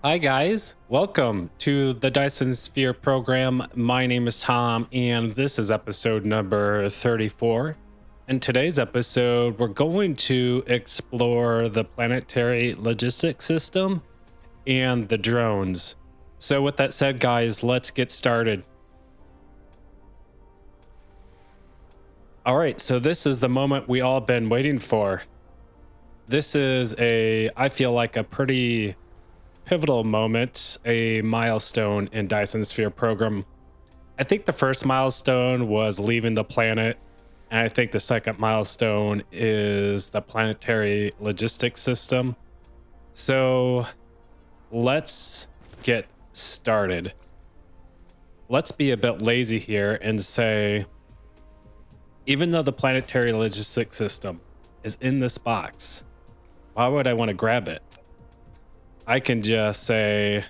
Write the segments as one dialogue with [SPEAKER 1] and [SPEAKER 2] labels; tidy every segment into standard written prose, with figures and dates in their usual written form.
[SPEAKER 1] Hi guys, welcome to the Dyson Sphere Program. My name is Tom and this is episode number 34. In today's episode, we're going to explore the planetary logistics system and the drones. So with that said guys, let's get started. All right, so this is the moment we all been waiting for. This is I feel like a pretty pivotal moment, a milestone in Dyson Sphere Program. I think the first milestone was leaving the planet, and I think the second milestone is the planetary logistics system. So let's get started. Let's be a bit lazy here and say, even though the planetary logistics system is in this box, why would I want to grab it? I can just say,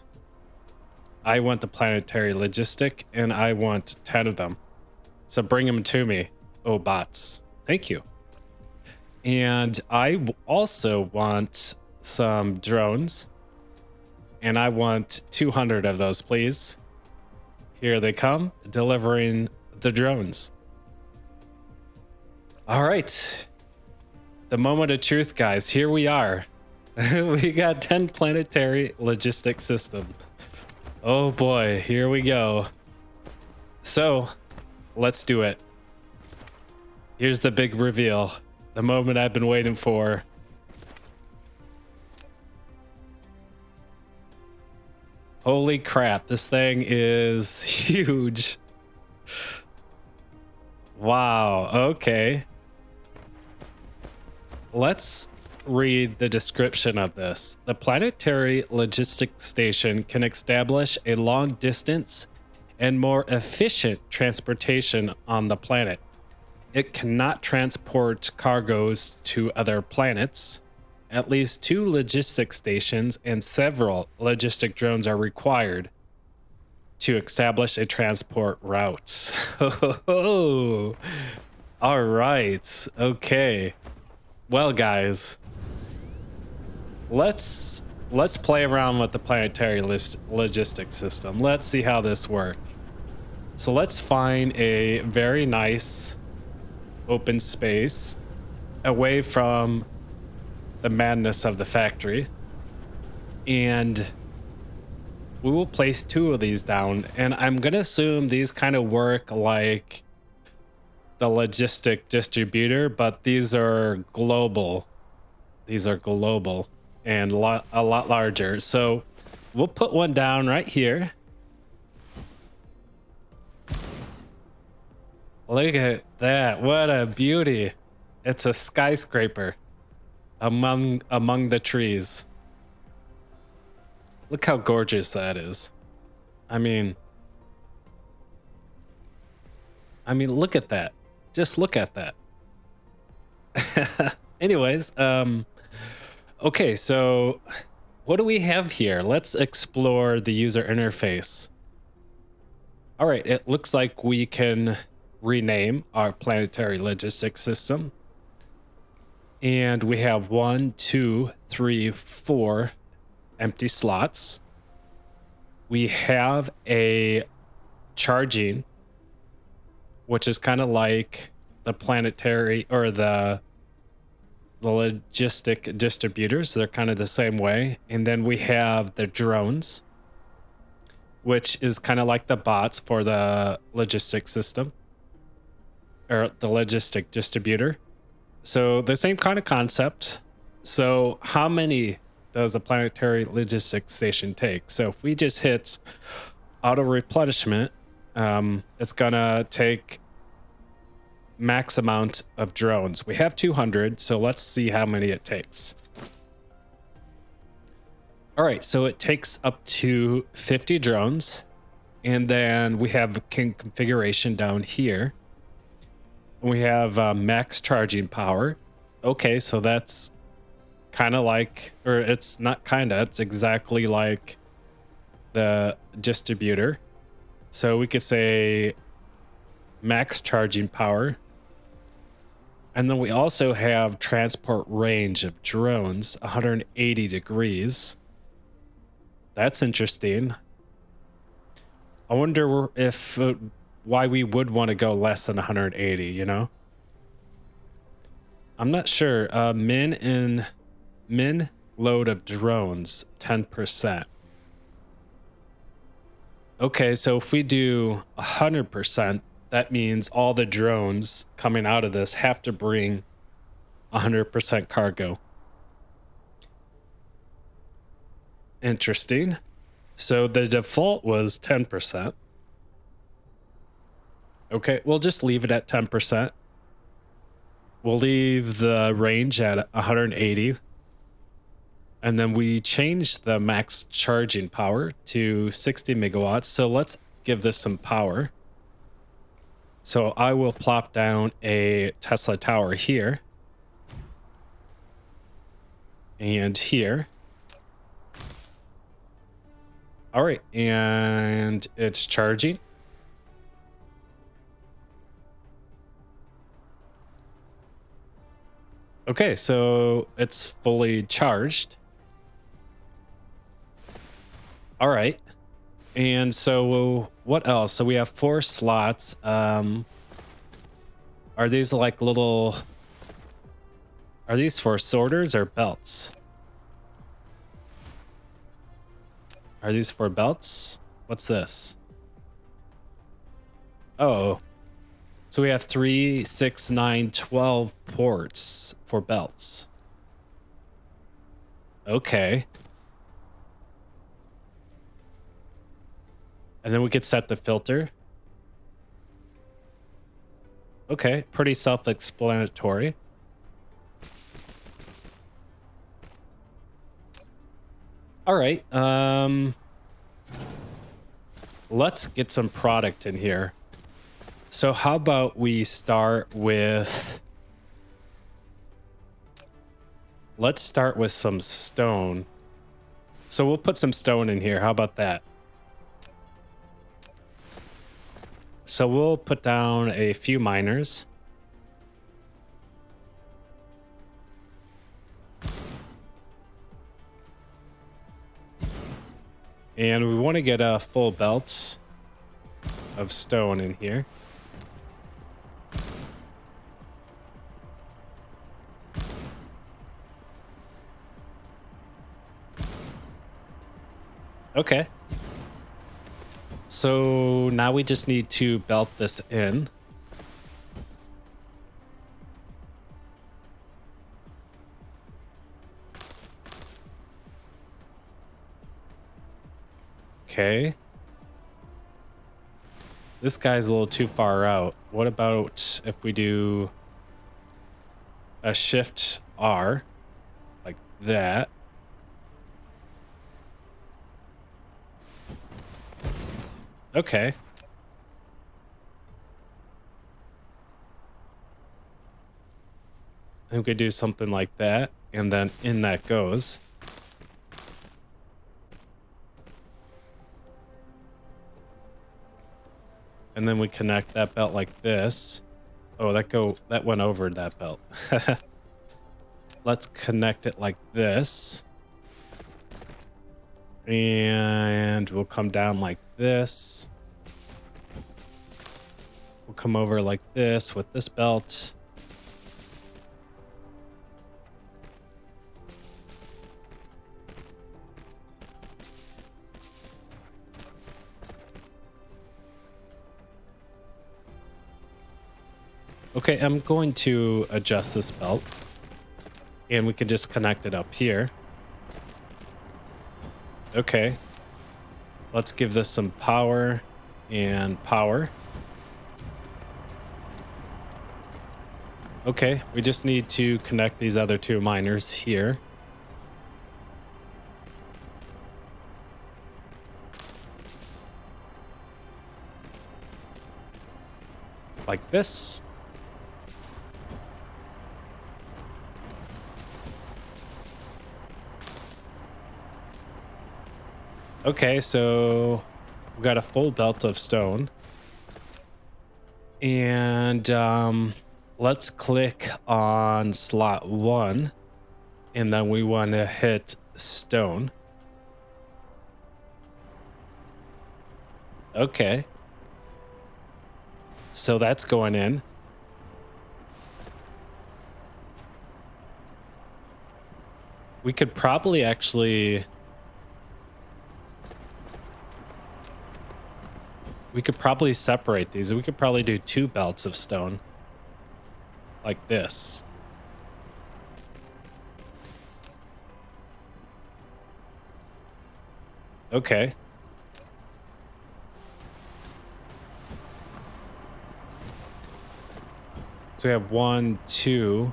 [SPEAKER 1] I want the planetary logistic and I want 10 of them. So bring them to me, oh bots. Thank you. And I also want some drones. And I want 200 of those, please. Here they come, delivering the drones. All right. The moment of truth, guys. Here we are. We got 10 planetary logistics system. Oh boy, here we go. So let's do it. Here's the big reveal, the moment I've been waiting for. Holy crap, this thing is huge. Wow, okay. Let's read the description of this. The planetary logistics station can establish a long distance and more efficient transportation on the planet. It cannot transport cargoes to other planets. At least 2 logistics stations and several logistic drones are required to establish a transport route. Oh, all right. Okay. Well, guys, let's play around with the planetary logistics system. Let's see how this works. So let's find a very nice open space away from the madness of the factory, and we will place 2 of these down, and I'm gonna assume these kind of work like the logistic distributor, but these are global. These are global and a lot larger. So we'll put one down right here. Look at that. What a beauty. It's a skyscraper among the trees. Look how gorgeous that is. I mean, look at that. Just look at that. Anyways, okay, so what do we have here? Let's explore the user interface. All right, it looks like we can rename our planetary logistics system. And we have 1, 2, 3, 4 empty slots. We have a charging, which is kind of like the planetary or the logistic distributors. They're kind of the same way. And then we have the drones, which is kind of like the bots for the logistics system or the logistic distributor. So the same kind of concept. So how many does a planetary logistics station take? So if we just hit auto replenishment, it's gonna take max amount of drones. We have 200, so let's see how many it takes. All right, so it takes up to 50 drones, and then we have configuration down here. We have max charging power. Okay, so that's kind of like, or it's not kind of, it's exactly like the distributor. So we could say max charging power. And then we also have transport range of drones, 180 degrees. That's interesting. I wonder if why we would want to go less than 180, you know? I'm not sure. Min load of drones, 10%. Okay, so if we do 100%, that means all the drones coming out of this have to bring 100% cargo. Interesting. So the default was 10%. Okay, we'll just leave it at 10%. We'll leave the range at 180. And then we changed the max charging power to 60 megawatts. So let's give this some power. So I will plop down a Tesla tower here. And here. All right, and it's charging. Okay, so it's fully charged. All right. And so what else? So we have 4 slots. Are these like little... Are these for sorters or belts? Are these for belts? What's this? Oh. So we have 3, 6, 9, 12 ports for belts. Okay. And then we could set the filter. Okay, pretty self-explanatory. All right, let's get some product in here. So how about we start with... Let's start with some stone. So we'll put some stone in here. How about that? So we'll put down a few miners. And we want to get a full belt of stone in here. Okay. So now we just need to belt this in. Okay. This guy's a little too far out. What about if we do a shift R like that? Okay. I think we do something like that, and then in that goes. And then we connect that belt like this. Oh, that went over that belt. Let's connect it like this. And we'll come down like this. We'll come over like this with this belt. Okay, I'm going to adjust this belt. And we can just connect it up here. Okay. Let's give this some power and power. Okay, we just need to connect these other 2 miners here. Like this. Okay, so we got a full belt of stone. And let's click on slot 1. And then we want to hit stone. Okay. So that's going in. We could probably actually... We could probably separate these. We could probably do 2 belts of stone. Like this. Okay. So we have 1, 2.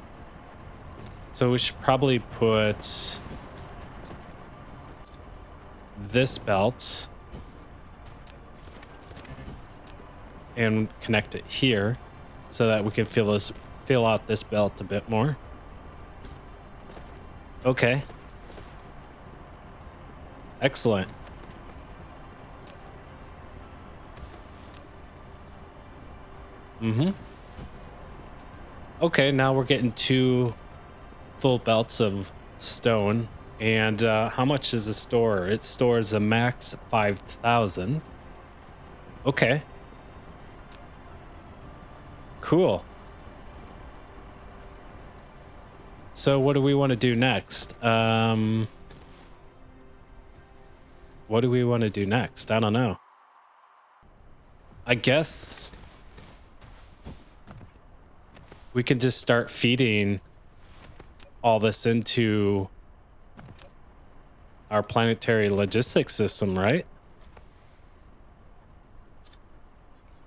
[SPEAKER 1] So we should probably put this belt and connect it here so that we can fill out this belt a bit more. Okay. Excellent. Mm-hmm. Okay, now we're getting 2 full belts of stone. And how much does it store? It stores a max 5,000. Okay. Cool. So what do we want to do next? What do we want to do next? I don't know. I guess we can just start feeding all this into our planetary logistics system, right?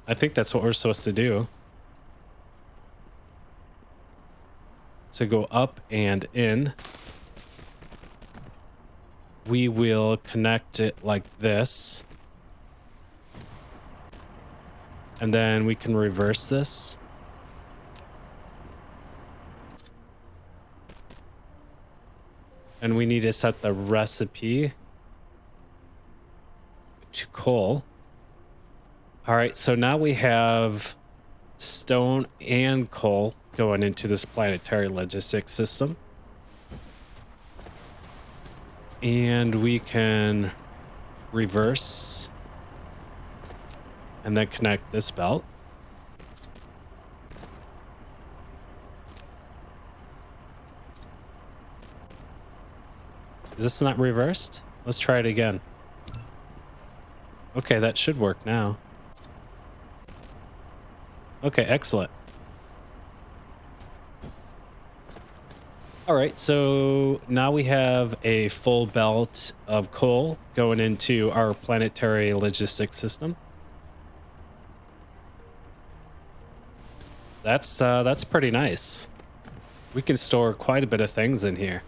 [SPEAKER 1] I think that's what we're supposed to do. So go up and in. We will connect it like this. And then we can reverse this. And we need to set the recipe to coal. All right, so now we have stone and coal going into this planetary logistics system. And we can reverse and then connect this belt. Is this not reversed? Let's try it again. Okay, that should work now. Okay, excellent. All right, so now we have a full belt of coal going into our planetary logistics system. That's pretty nice. We can store quite a bit of things in here.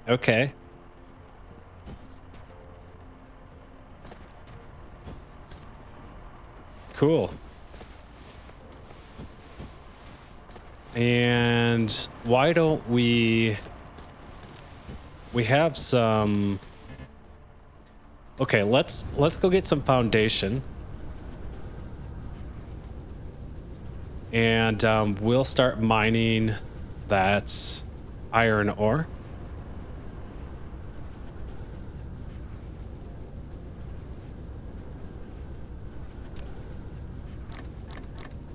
[SPEAKER 1] Okay. Cool. And why don't we have some... Okay, let's go get some foundation. And we'll start mining that iron ore.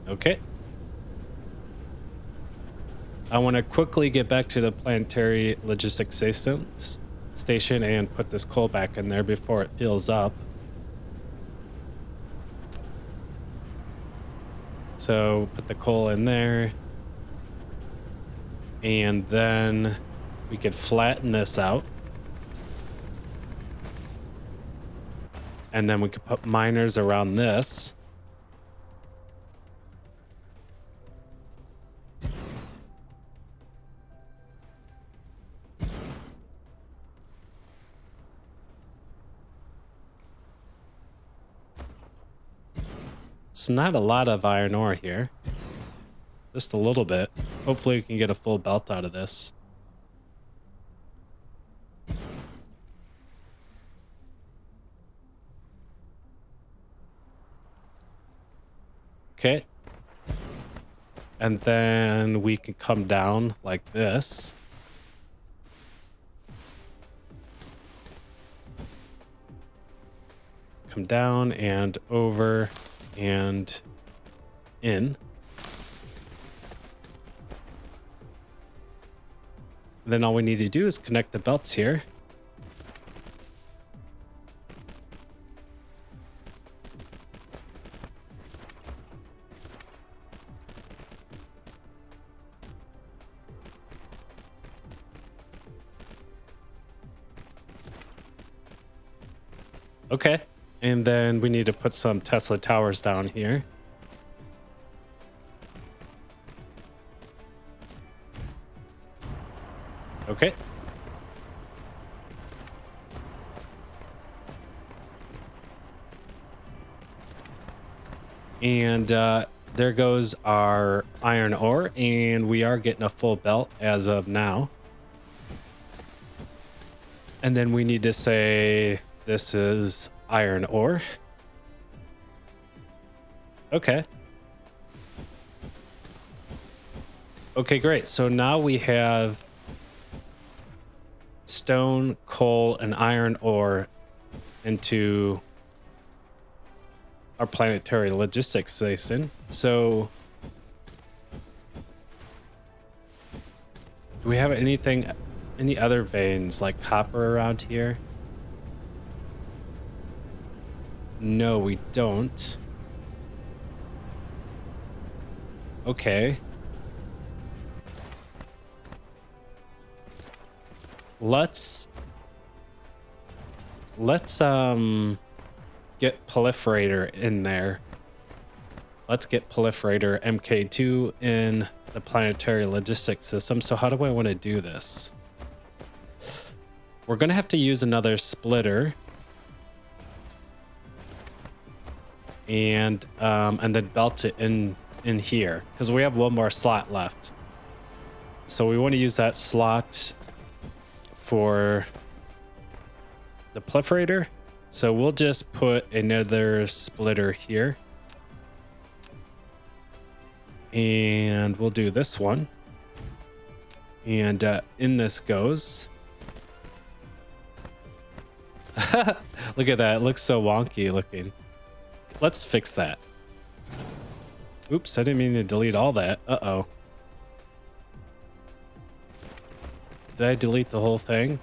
[SPEAKER 1] Okay. I want to quickly get back to the planetary logistics station and put this coal back in there before it fills up. So put the coal in there. And then we could flatten this out. And then we could put miners around this. It's not a lot of iron ore here. Just a little bit. Hopefully we can get a full belt out of this. Okay. And then we can come down like this. come down and over and in. Then all we need to do is connect the belts here. Okay, and then we need to put some Tesla towers down here. Okay. And there goes our iron ore, and we are getting a full belt as of now. And then we need to say this is iron ore. Okay. Okay, great. So now we have stone, coal, and iron ore into our planetary logistics station. So do we have any other veins like copper around here? No, we don't. Okay. Let's get proliferator in there. Let's get proliferator MK2 in the planetary logistics system. So how do I want to do this? We're gonna have to use another splitter. And then belt it in here because we have one more slot left. So we want to use that slot for the proliferator. So we'll just put another splitter here. And we'll do this one. And in this goes. Look at that. It looks so wonky looking. Let's fix that. Oops, I didn't mean to delete all that. Uh-oh. Did I delete the whole thing?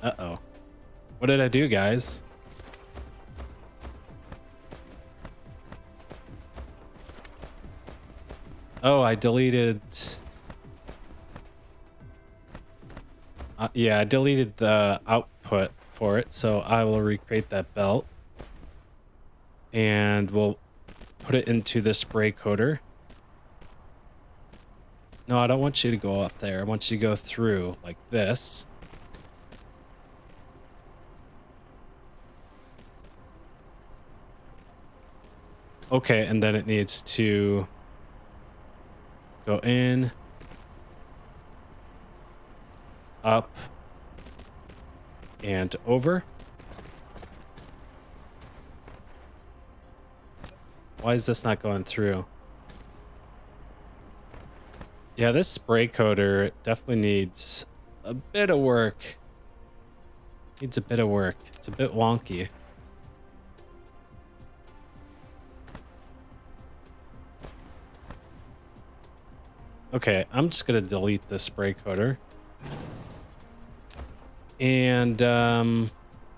[SPEAKER 1] Uh-oh. What did I do, guys? Oh, I deleted... yeah, I deleted the output for it, so I will recreate that belt. And we'll put it into the spray coater. No, I don't want you to go up there. I want you to go through like this. Okay, and then it needs to go in, up, and over. Why is this not going through? Yeah, this spray coater definitely needs a bit of work. Needs a bit of work. It's a bit wonky. Okay, I'm just gonna delete the spray coater. And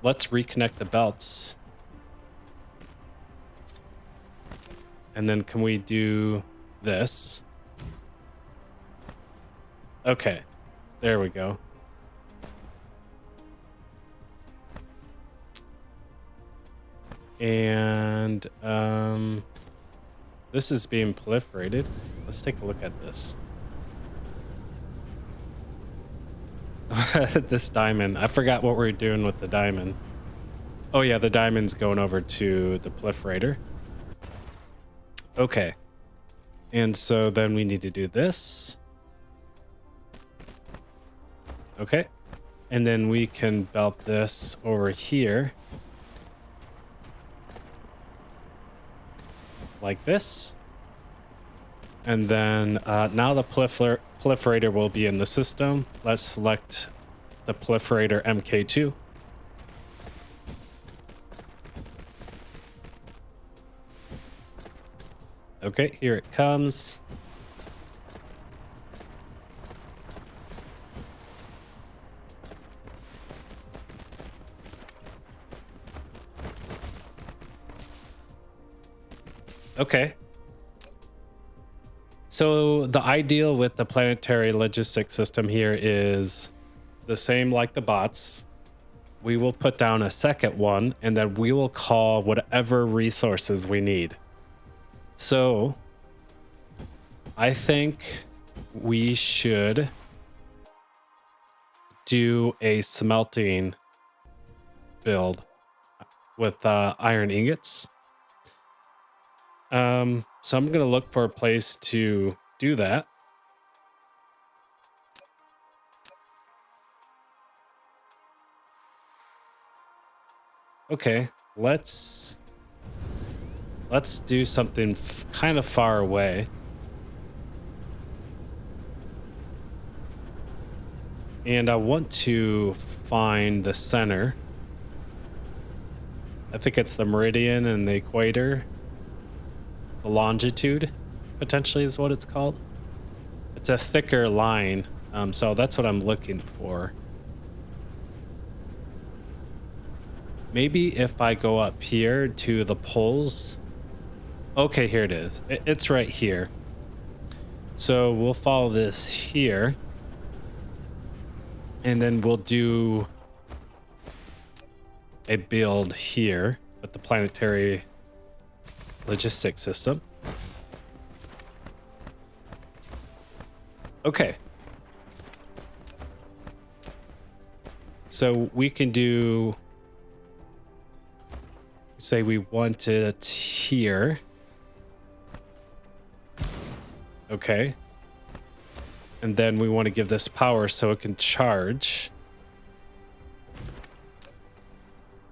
[SPEAKER 1] let's reconnect the belts. And then can we do this? Okay, there we go. And this is being proliferated. Let's take a look at this. This diamond. I forgot what we're doing with the diamond. Oh yeah, the diamond's going over to the proliferator. Okay. And so then we need to do this. Okay. And then we can belt this over here. Like this. And then now the proliferator will be in the system. Let's select the proliferator MK2. Okay, here it comes. Okay. So the ideal with the planetary logistics system here is the same like the bots. We will put down a second one, and then we will call whatever resources we need. So I think we should do a smelting build with iron ingots. So I'm gonna look for a place to do that. Okay, let's do something kind of far away. And I want to find the center. I think it's the meridian and the equator. The longitude, potentially, is what it's called. It's a thicker line, so that's what I'm looking for. Maybe if I go up here to the poles. Okay, here it is. It's right here. So we'll follow this here. And then we'll do a build here with the planetary logistics system. Okay. So we can do, say we want it here. Okay. And then we want to give this power so it can charge.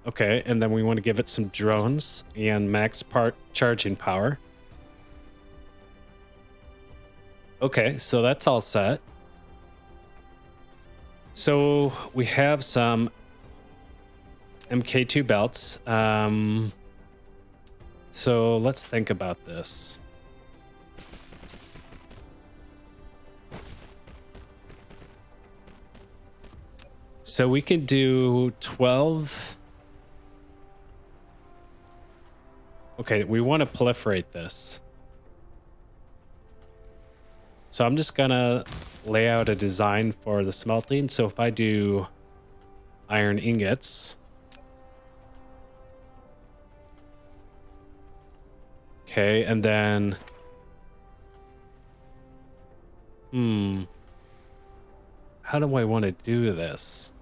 [SPEAKER 1] Okay, and then we want to give it some drones and max part charging power. Okay, so that's all set. So we have some MK2 belts. So let's think about this. So we can do 12. Okay, we want to proliferate this. So I'm just gonna lay out a design for the smelting. So if I do iron ingots. Okay, and then how do I want to do this?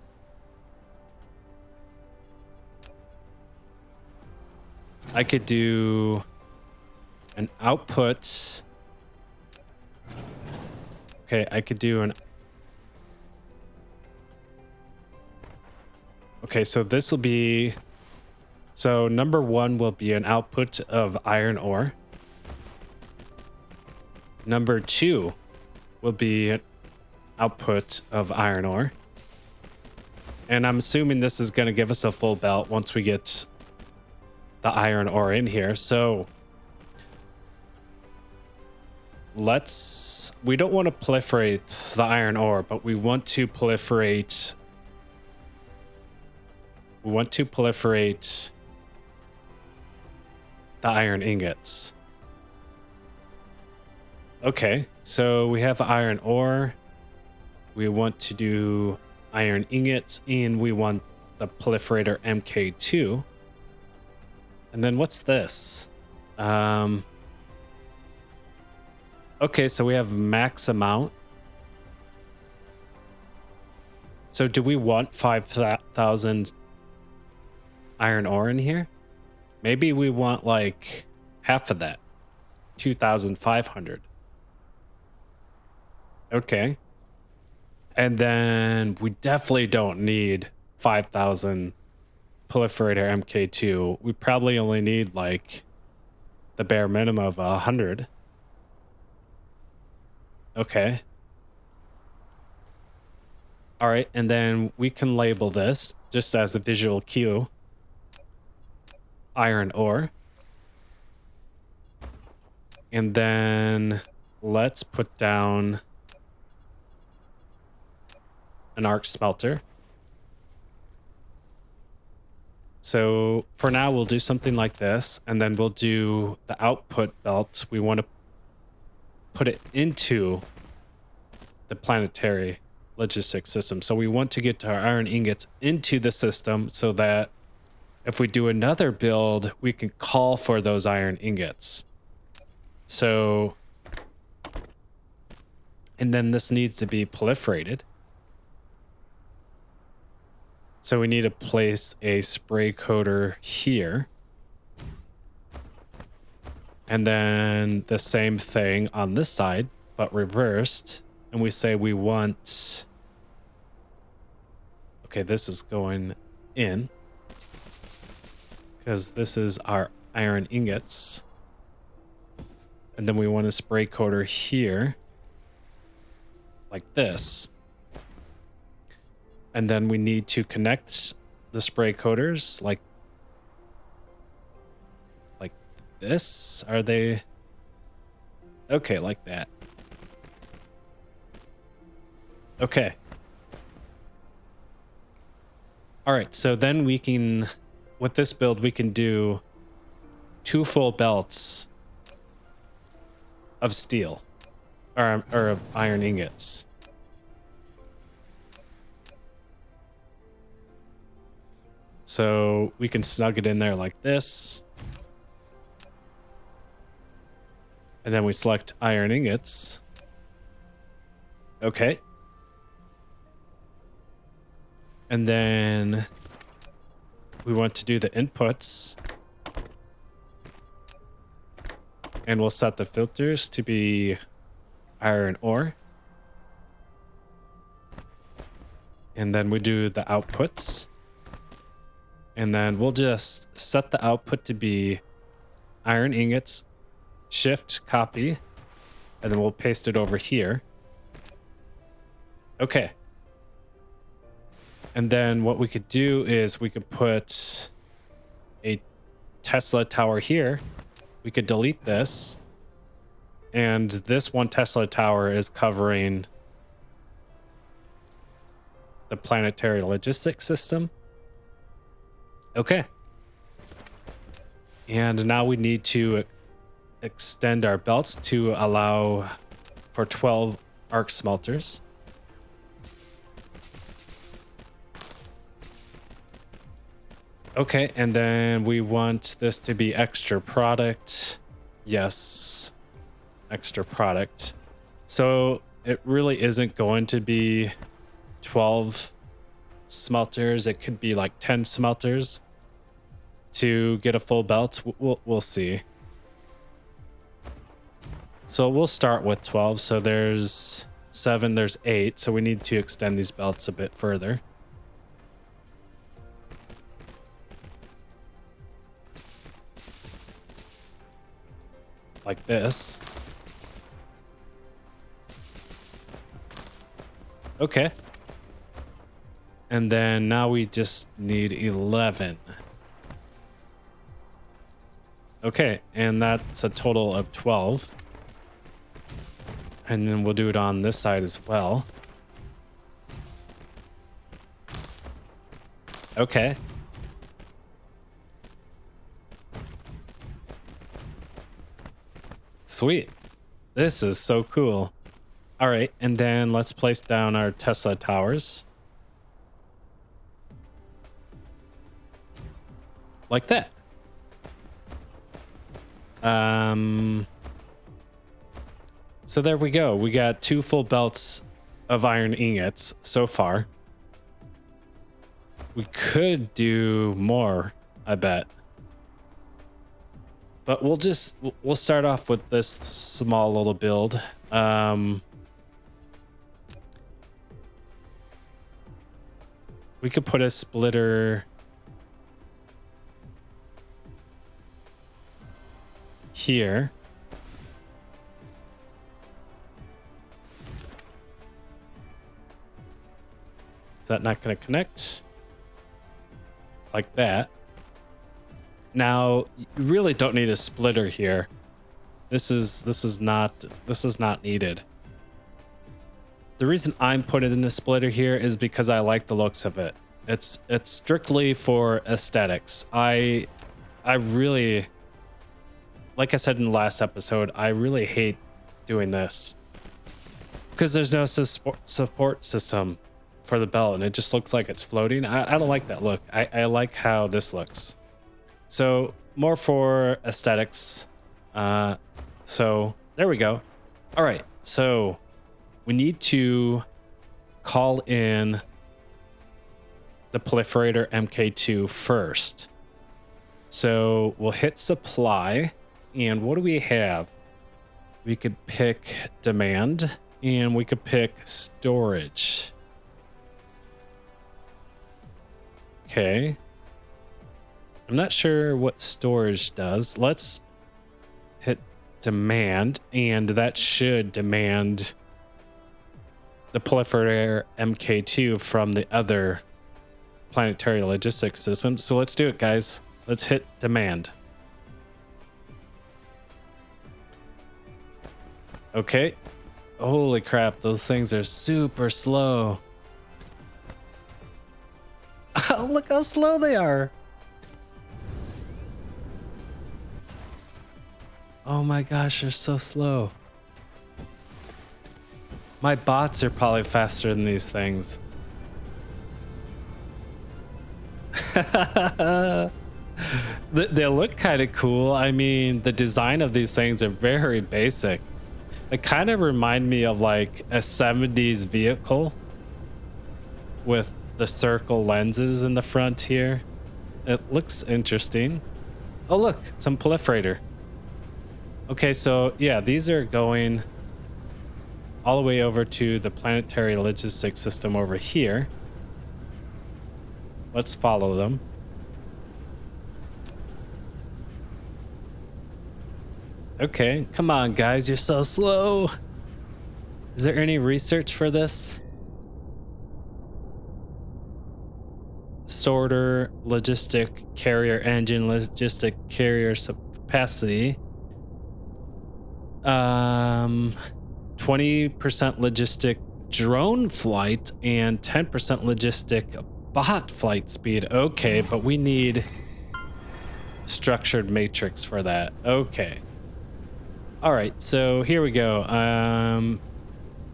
[SPEAKER 1] I could do an output. Okay, I could do an... Okay, so this will be... So number one will be an output of iron ore. Number two will be an output of iron ore. And I'm assuming this is going to give us a full belt once we get the iron ore in here. So we don't want to proliferate the iron ore, but we want to proliferate the iron ingots. Okay, so we have iron ore. We want to do iron ingots, and we want the proliferator MK2. And then what's this? Okay, so we have max amount. So do we want 5,000 iron ore in here? Maybe we want like half of that. 2,500. Okay. And then we definitely don't need 5,000 proliferator MK2. We probably only need like the bare minimum of 100. Okay. All right, and then we can label this just as a visual cue. Iron ore. And then let's put down an arc smelter. So for now, we'll do something like this, and then we'll do the output belt. We want to put it into the planetary logistics system. So we want to get our iron ingots into the system so that if we do another build, we can call for those iron ingots. So, and then this needs to be proliferated. So we need to place a spray coater here. And then the same thing on this side, but reversed. And we say we want... Okay, this is going in. Because this is our iron ingots. And then we want a spray coater here. Like this. And then we need to connect the spray coaters like this. Are they? Okay, like that. Okay. All right, so then we can, with this build, we can do 2 full belts of steel or of iron ingots. So we can snug it in there like this. And then we select iron ingots. Okay. And then we want to do the inputs. And we'll set the filters to be iron ore. And then we do the outputs. And then we'll just set the output to be iron ingots, shift, copy, and then we'll paste it over here. Okay. And then what we could do is we could put a Tesla tower here. We could delete this. And this 1 Tesla tower is covering the planetary logistics system. Okay. And now we need to extend our belts to allow for 12 arc smelters. Okay, and then we want this to be extra product. Yes, extra product. So it really isn't going to be 12 smelters. It could be like 10 smelters to get a full belt. We'll see. So we'll start with 12. So there's 7, there's 8. So we need to extend these belts a bit further. Like this. Okay. And then now we just need 11. Okay, and that's a total of 12. And then we'll do it on this side as well. Okay. Sweet. This is so cool. All right, and then let's place down our Tesla towers. Like that. So there we go. We got 2 full belts of iron ingots so far. We could do more, I bet. But we'll start off with this small little build. We could put a splitter here. Is that not going to connect? Like that. Now, you really don't need a splitter here. This is not needed. The reason I'm putting in the splitter here is because I like the looks of it. It's strictly for aesthetics. I really, like I said in the last episode, I really hate doing this because there's no support system for the belt and it just looks like it's floating. I don't like that look. I like how this looks. So more for aesthetics. So there we go. All right, so we need to call in the proliferator MK2 first. So we'll hit supply, and what do we have? We could pick demand, and we could pick storage. Okay. I'm not sure what storage does. Let's hit demand, and that should demand the proliferator MK2 from the other planetary logistics system. So let's do it, guys. Let's hit demand. Okay. Holy crap, those things are super slow. Look how slow they are. Oh my gosh, they're so slow. My bots are probably faster than these things. They look kind of cool. I mean, the design of these things are very basic. They kind of remind me of like a 70s vehicle with the circle lenses in the front here. It looks interesting. Oh, look, some proliferator. Okay, so yeah, these are going all the way over to the planetary logistics system over here. Let's follow them. Okay, come on, guys, you're so slow. Is there any research for this? Sorter, logistic carrier engine, logistic carrier capacity. 20% logistic drone flight and 10% logistic bot flight speed. Okay, but we need structured matrix for that. Okay. All right, so here we go.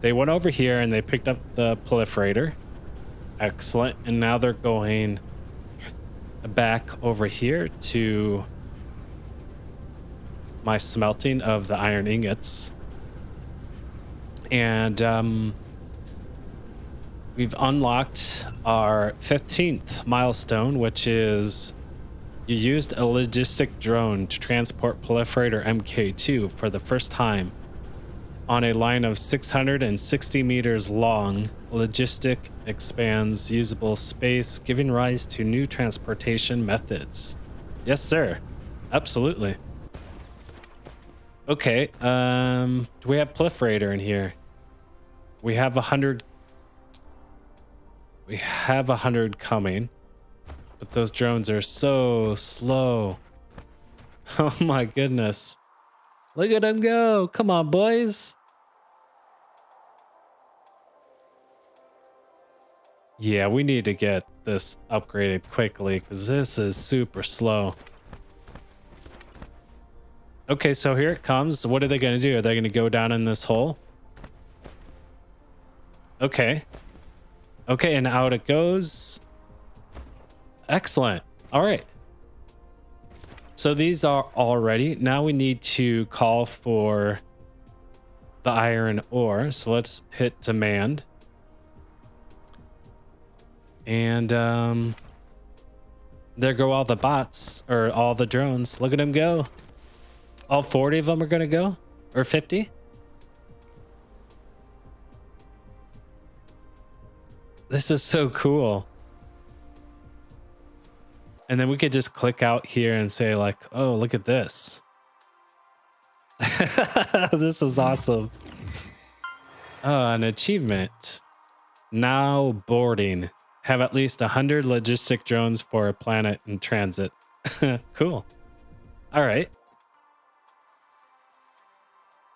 [SPEAKER 1] They went over here and they picked up the proliferator. Excellent. And now they're going back over here to my smelting of the iron ingots. And we've unlocked our 15th milestone, which is you used a logistic drone to transport proliferator MK2 for the first time on a line of 660 meters long. Logistic expands usable space, giving rise to new transportation methods. Yes, sir. Absolutely. Okay, do we have proliferator in here? We have 100. We have 100 coming, but those drones are so slow. Oh my goodness. Look at them go. Come on, boys. Yeah, we need to get this upgraded quickly because this is super slow. Okay, so here it comes. What are they going to do? Are they going to go down in this hole? Okay. Okay, and out it goes. Excellent. All right. So these are all ready. Now we need to call for the iron ore. So let's hit demand. And there go all the bots, or all the drones. Look at them go. All 40 of them are going to go? Or 50? This is so cool. And then we could just click out here and say like, oh, look at this. This is awesome. Oh, an achievement. Now boarding. Have at least 100 logistic drones for a planet in transit. Cool. All right.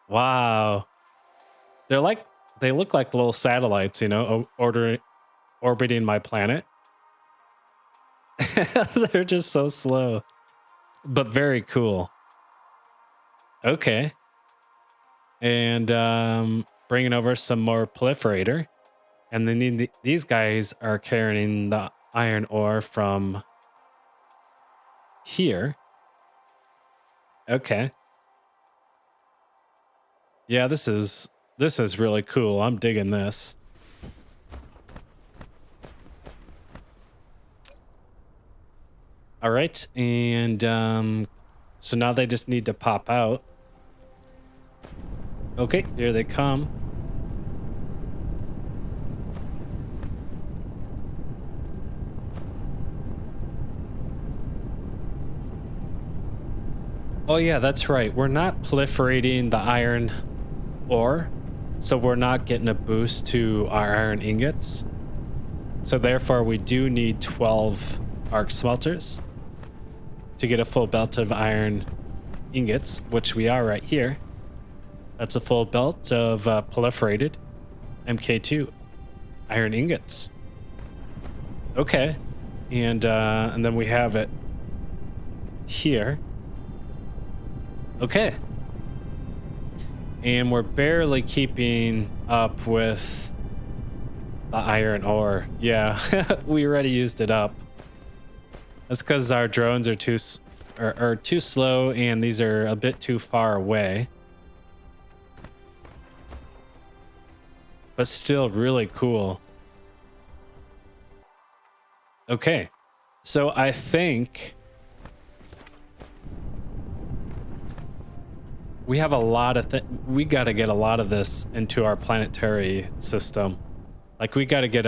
[SPEAKER 1] Wow. They're like, they look like little satellites, you know, orbiting my planet. They're just so slow, but very cool. Okay. And bringing over some more proliferator. And then these guys are carrying the iron ore from here. Okay. Yeah, this is really cool. I'm digging this. All right, and so now they just need to pop out. Okay, here they come. Oh yeah, that's right. We're not proliferating the iron ore, so we're not getting a boost to our iron ingots. So therefore we do need 12 arc smelters to get a full belt of iron ingots, which we are right here. That's a full belt of proliferated MK2 iron ingots. Okay, and then we have it here. Okay, and we're barely keeping up with the iron ore. Yeah, we already used it up. That's because our drones are too slow, and these are a bit too far away. But still really cool. Okay, so I think we have a lot of we got to get a lot of this into our planetary system. Like we got to get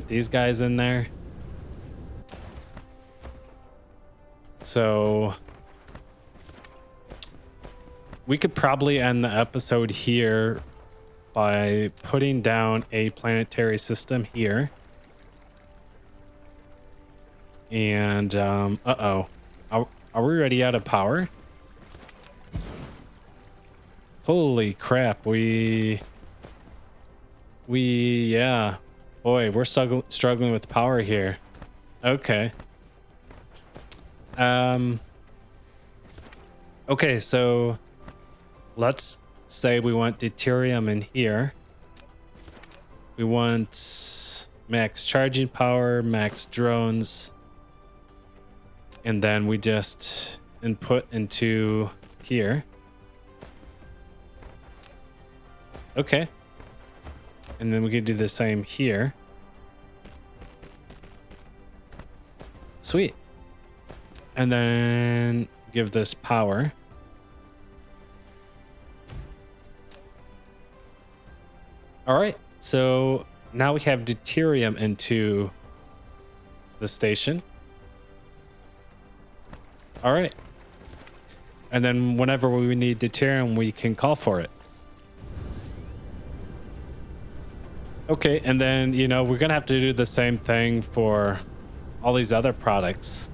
[SPEAKER 1] these guys in there. So we could probably end the episode here by putting down a planetary system here. And uh-oh. Are we already out of power? Holy crap, yeah. Boy, we're struggling with power here. Okay. Okay, so let's say we want deuterium in here. We want max charging power, max drones, and then we just input into here. Okay. And then we can do the same here. Sweet. And then give this power. All right. So now we have deuterium into the station. All right. And then whenever we need deuterium, we can call for it. Okay, and then, you know, we're gonna have to do the same thing for all these other products.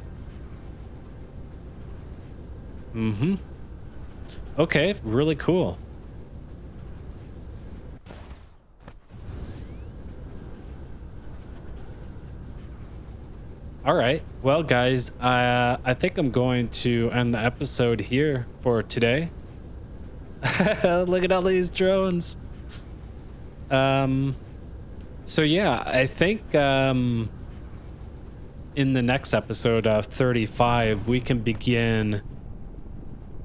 [SPEAKER 1] Mm-hmm. Okay, really cool. All right, well, guys, I think I'm going to end the episode here for today. Look at all these drones. So yeah, I think in the next episode of 35, we can begin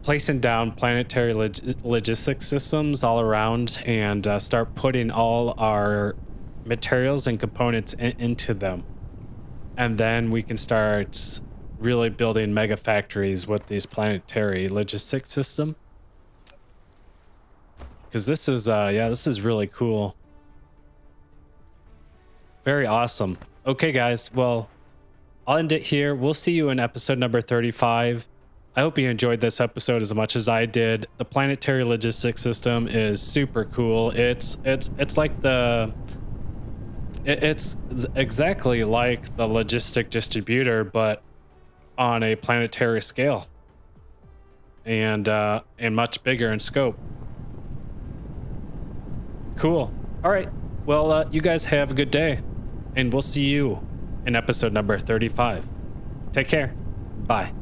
[SPEAKER 1] placing down planetary logistics systems all around and start putting all our materials and components into them. And then we can start really building mega factories with these planetary logistics system. Because this is, yeah, this is really cool. Very awesome. Okay, guys. Well, I'll end it here. We'll see you in episode number 35. I hope you enjoyed this episode as much as I did. The planetary logistics system is super cool. It's like it's exactly like the logistic distributor, but on a planetary scale. and much bigger in scope. Cool. All right. Well, you guys have a good day, and we'll see you in episode number 35. Take care. Bye.